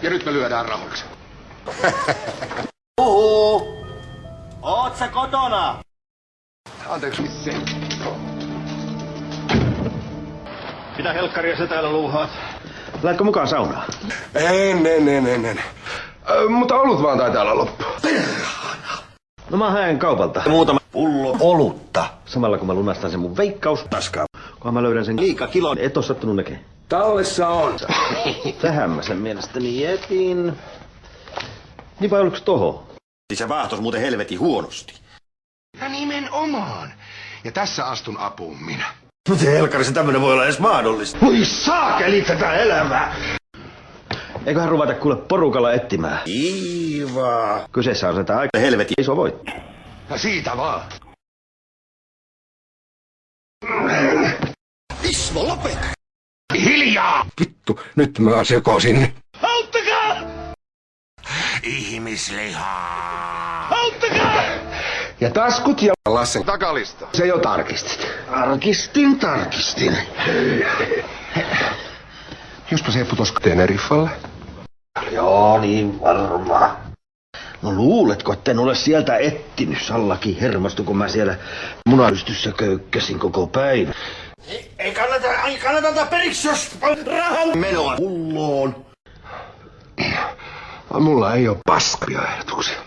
Ja nyt me lyödään rahoiksi. Oot sä kotona? Anteeksi, missä? Mitä helkkaria sä täällä luuhaat? Lähdekö mukaan saunaan? En. Mutta olut vaan taitaa olla loppu. No mä haen kaupalta muutama pullo olutta. Samalla kun mä lunastan sen mun veikkaustaskaa. Kunhan mä löydän sen liikakilon. Et oo sattunut näkee. Tallessa on. Tähän mä sen mielestäni jätin. Niin vai oliko toho? Se vaahtos muuten helvetin huonosti. Ja nimenomaan. Ja tässä astun apuun minä. Miten helkkarissa tämmönen voi olla edes mahdollista? Voi saakeli tätä elämää! Eiköhän ruveta kuule porukalla etsimään. Kiva. Kyseessä on se tää aika helvetin iso voitto. Ja siitä vaan. Ismo, lopeta! Hiljaa! Vittu, nyt mä sekoisin. Auttakaa! Ihmislihaa. Auttakaa! Ja taskut ja Lassen takalista. Se jo tarkistit. Tarkistin. Jospa se putos Teneriffalle. Joo, niin varmaan. No luuletko, etten ole sieltä etsinyt? Sallakin hermostu, kun mä siellä munaystyssä köykkäsin koko päivän. Ei kannata antaa periksi, jos rahan menoa pulloon. Mulla ei oo paskavia ehdotuksia.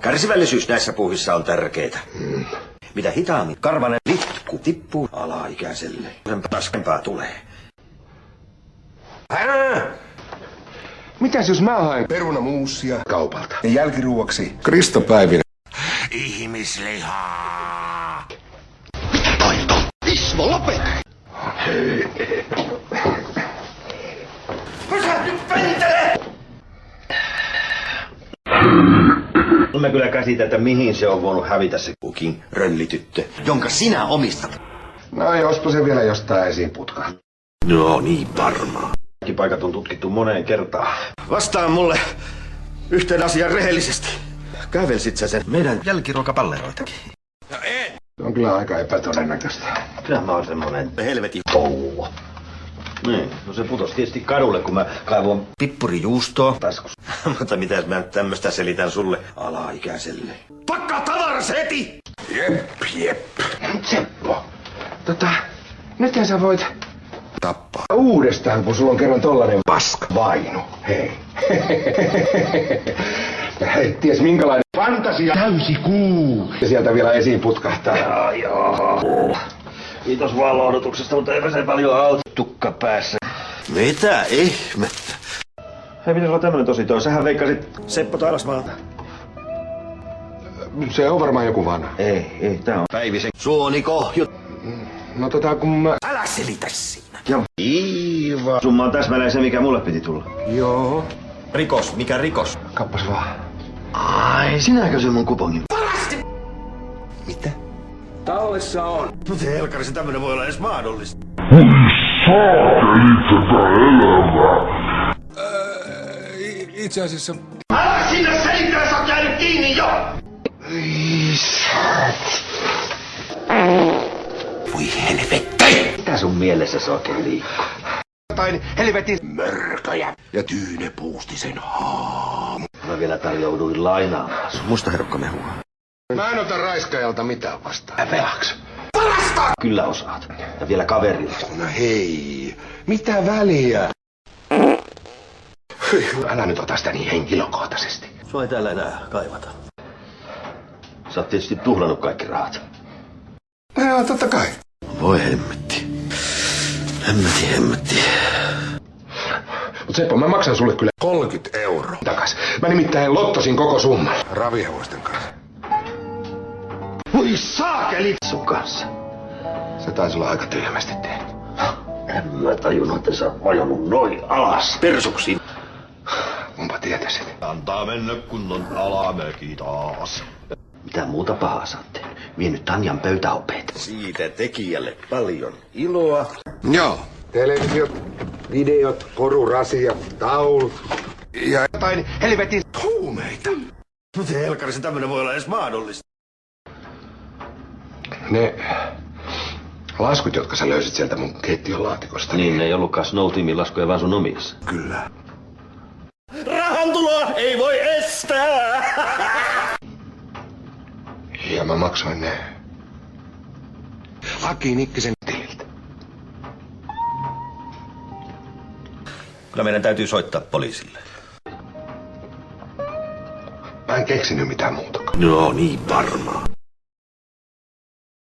Kärsivällisyys näissä puuhissa on tärkeitä. Mitä hitaammin karvanen litku tippuu alaikäiselle, sen paskempaa tulee. Mitäs jos mä haen perunamuusia kaupalta? Ja jälkiruuaksi Krista Päivinen. Ihmislihaa. Taito! Ismo, lopeta! Pysähdy, pentele! No mä kyllä käsitän, että mihin se on voinut hävitä se Kukin röllityttö, jonka sinä omistat. No jospa se vielä jostain esiin putkaa. No niin varmaan. Kaikki paikat on tutkittu moneen kertaan. Vastaa mulle yhteen asiaan rehellisesti. Kävelsit sä sen meidän jälkiruokapalleroitakin? Se on kyllä aika epätodennäköistä. Kyllä mä oon semmonen Helvetin touvo. Niin, no se putos tietysti kadulle, kun mä kaivoin pippurijuustoa. taskusta. Mutta mitäs mä tämmöstä selitän sulle alaikäiselle? Pakkaa tavaras heti! Jep. Seppo. Nythän sä voit tappaa uudestaan, kun sulla on kerran tollanen paskavainu. Hei. Hei, ties minkälainen fantasia täysikuu. Ja sieltä vielä esiin putkahtaa. Joo. Kiitos vaan lohdutuksesta, mutta eipä se paljon auta. Tukka päässä. Mitä ihmettä? Hei, pitäis olla tämmönen tosi toi. Sähän veikkasit Seppo Tailasmaalta. Se on varmaan joku vanha. Ei, tää on Päivisen. Suonikohju. No kun mä... Älä selitä siinä. Ja Iiva. Summa on täsmälleen se, mikä mulle piti tulla. Joo. Rikos, mikä rikos? Kappas vaan. Ai, sinäkö se mun kupongin? Mitä? Tallessa on. Miten helkkarissa tämmönen voi olla edes mahdollista? Itse asiassa... Älä sinne selittää, sä oot jäänyt kiinni jo! Voi helvetti! Mitä sun mielessä oikein liikkuu? Jotain helvetin mörköjä. Ja Tyyne puusti sen haamu. Mä vielä tarjouduin lainaamaan sun. Musta herkkomehua. Mä en ota raiskaajalta mitään vastaan. Velaks. Kyllä osaat. Ja vielä kaverille. No hei. Mitä väliä? Älä nyt ota sitä niin henkilökohtaisesti. Sua ei täällä enää kaivata. Sä oot tietysti tuhlannut kaikki rahat. No joo, totta kai. Voi hemmetti. Hemmetti. Mut Seppo, mä maksan sulle kyllä 30 € takas. Mä nimittäin lottosin koko summan. Ravihevosten kanssa. Voi saakeli sun kanssa. Se taisi olla aika tyhmästi tehty. En mä tajunnut, että sä oot vajonnut noin alas. Persuksiin. Kumpa tietäisit. Antaa mennä kunnon alamäki taas. Mitä muuta pahaa sä oot tehnyt? Vienyt Tanjan pöytäopeet. Siitä tekijälle paljon iloa. Joo. Televisiot, videot, korurasia, taulut. Ja jotain helvetin huumeita. Miten helkkarissa tämmönen voi olla edes mahdollista? Ne laskut, jotka sä löysit sieltä mun keittiön laatikosta. Niin, ne ei ollutkaan Snow Teamin laskuja, vaan sun omissa. Kyllä. maahantuloa ei voi estää. Ja mä maksoin ne Aki Nikkisen tililtä. Kyllä meidän täytyy soittaa poliisille. Mä en keksinyt mitään muuta. No niin varmaan.